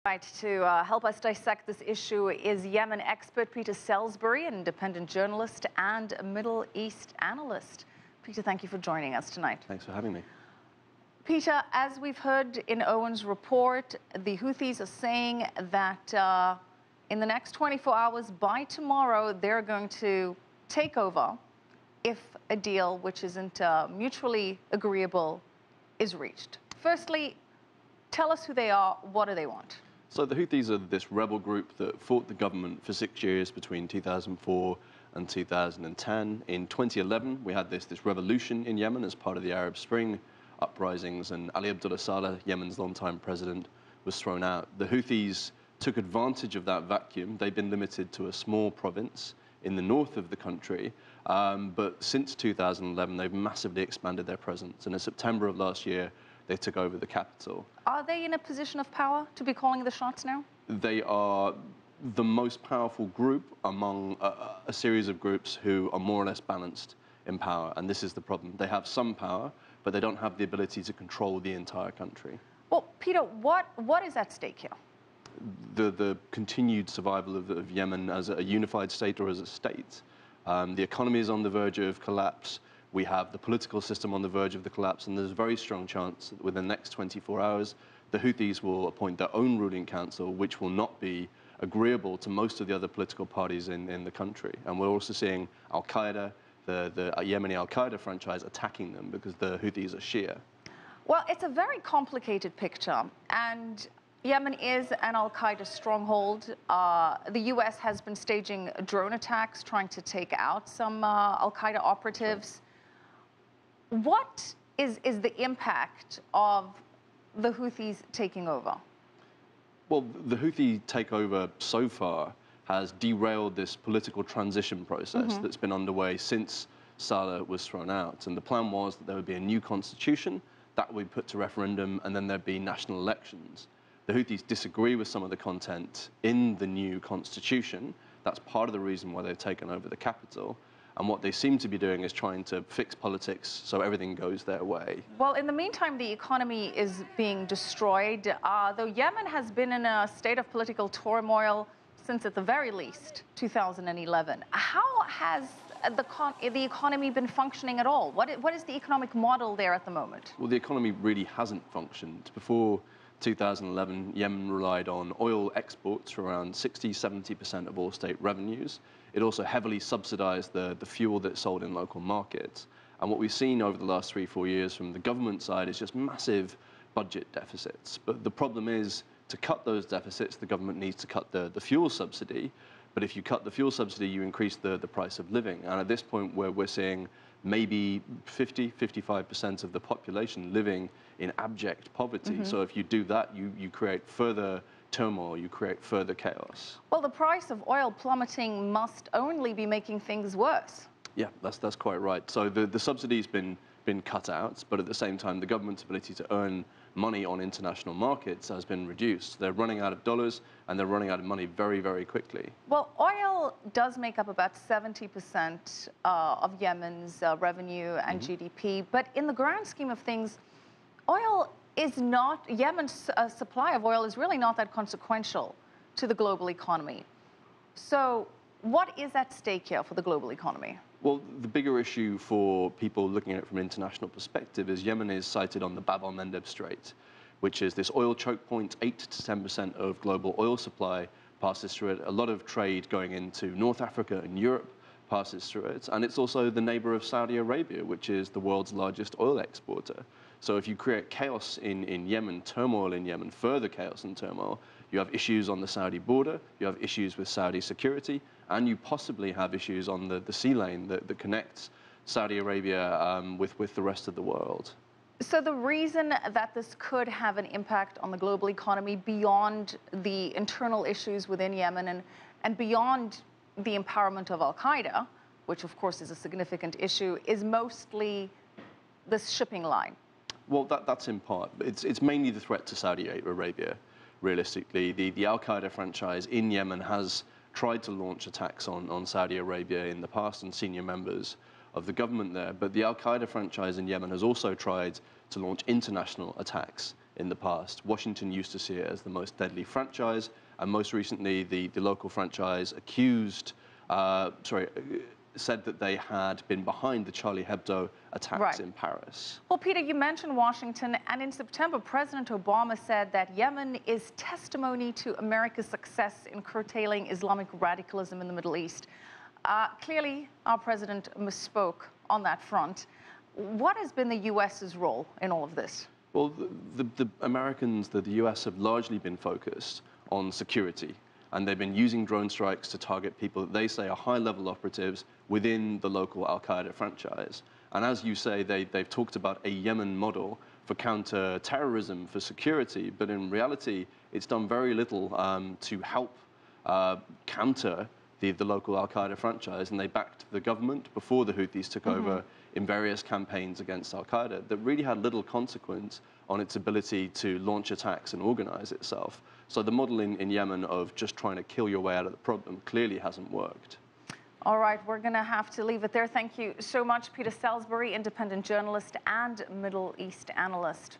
Right, to help us dissect this issue is Yemen expert Peter Salisbury, an independent journalist and a Middle East analyst. Peter, thank you for joining us tonight. Thanks for having me. Peter, as we've heard in Owen's report, the Houthis are saying that in the next 24 hours, by tomorrow, they're going to take over if a deal which isn't mutually agreeable is reached. Firstly, tell us who they are. What do they want? So the Houthis are this rebel group that fought the government for 6 years between 2004 and 2010. In 2011, we had this revolution in Yemen as part of the Arab Spring uprisings, and Ali Abdullah Saleh, Yemen's longtime president, was thrown out. The Houthis took advantage of that vacuum. They've been limited to a small province in the north of the country, but since 2011, they've massively expanded their presence. And in September of last year, they took over the capital. Are they in a position of power to be calling the shots now? They are the most powerful group among a series of groups who are more or less balanced in power. And this is the problem. They have some power, but they don't have the ability to control the entire country. Well, Peter, what is at stake here? The continued survival of Yemen as a unified state or as a state. The economy is on the verge of collapse. We have the political system on the verge of the collapse, and there's a very strong chance that within the next 24 hours, the Houthis will appoint their own ruling council, which will not be agreeable to most of the other political parties in the country. And we're also seeing al-qaeda, the Yemeni al-qaeda franchise, attacking them because the Houthis are Shia. Well, it's a very complicated picture, and Yemen is an al-qaeda stronghold. The U.S. has been staging drone attacks, trying to take out some al-qaeda operatives. Sure. What is the impact of the Houthis taking over? Well, the Houthi takeover so far has derailed this political transition process that's been underway since Saleh was thrown out. And the plan was that there would be a new constitution that would be put to referendum, and then there'd be national elections. The Houthis disagree with some of the content in the new constitution. That's part of the reason why they've taken over the capital. And what they seem to be doing is trying to fix politics so everything goes their way. Well, in the meantime, the economy is being destroyed. Though Yemen has been in a state of political turmoil since, at the very least, 2011. How has the economy been functioning at all? What is the economic model there at the moment? Well, the economy really hasn't functioned. Before 2011, Yemen relied on oil exports for around 60–70% of all state revenues. It also heavily subsidized the fuel that's sold in local markets. And what we've seen over the last 3–4 years from the government side is just massive budget deficits. But the problem is, to cut those deficits, the government needs to cut the fuel subsidy. But if you cut the fuel subsidy, you increase the price of living. And at this point, where we're seeing maybe 50–55% of the population living in abject poverty. So if you do that, you create further turmoil, you create further chaos. Well, the price of oil plummeting must only be making things worse. Yeah, that's quite right. So the subsidy's been cut out, but at the same time, the government's ability to earn money on international markets has been reduced. They're running out of dollars, and they're running out of money very, very quickly. Well, oil does make up about 70% of Yemen's revenue and GDP, but in the grand scheme of things, oil is not, Yemen's supply of oil is really not that consequential to the global economy. So what is at stake here for the global economy? Well, the bigger issue for people looking at it from an international perspective is Yemen is sited on the Bab el-Mandeb Strait, which is this oil choke point. 8–10% of global oil supply passes through it. A lot of trade going into North Africa and Europe passes through it. And it's also the neighbor of Saudi Arabia, which is the world's largest oil exporter. So if you create chaos in Yemen, turmoil in Yemen, further chaos and turmoil, you have issues on the Saudi border, you have issues with Saudi security, and you possibly have issues on the sea lane that connects Saudi Arabia with the rest of the world. So the reason that this could have an impact on the global economy beyond the internal issues within Yemen and beyond the empowerment of al-qaeda, which of course is a significant issue, is mostly this shipping line. Well, that's in part. It's mainly the threat to Saudi Arabia, realistically. The al-qaeda franchise in Yemen has tried to launch attacks on Saudi Arabia in the past and senior members of the government there. But the al-Qaeda franchise in Yemen has also tried to launch international attacks in the past. Washington used to see it as the most deadly franchise, and most recently, the local franchise said that they had been behind the Charlie Hebdo attacks in Paris. Well, Peter, you mentioned Washington, and in September, President Obama said that Yemen is testimony to America's success in curtailing Islamic radicalism in the Middle East. Clearly, our president misspoke on that front. What has been the U.S.'s role in all of this? Well, the Americans, the U.S. have largely been focused on security, and they've been using drone strikes to target people that they say are high-level operatives within the local al-Qaeda franchise. And as you say, they've talked about a Yemen model for counter-terrorism, for security, but in reality, it's done very little to help counter the local al-Qaeda franchise, and they backed the government before the Houthis took over in various campaigns against al-Qaeda that really had little consequence on its ability to launch attacks and organize itself. So the model in Yemen of just trying to kill your way out of the problem clearly hasn't worked. All right, we're going to have to leave it there. Thank you so much, Peter Salisbury, independent journalist and Middle East analyst.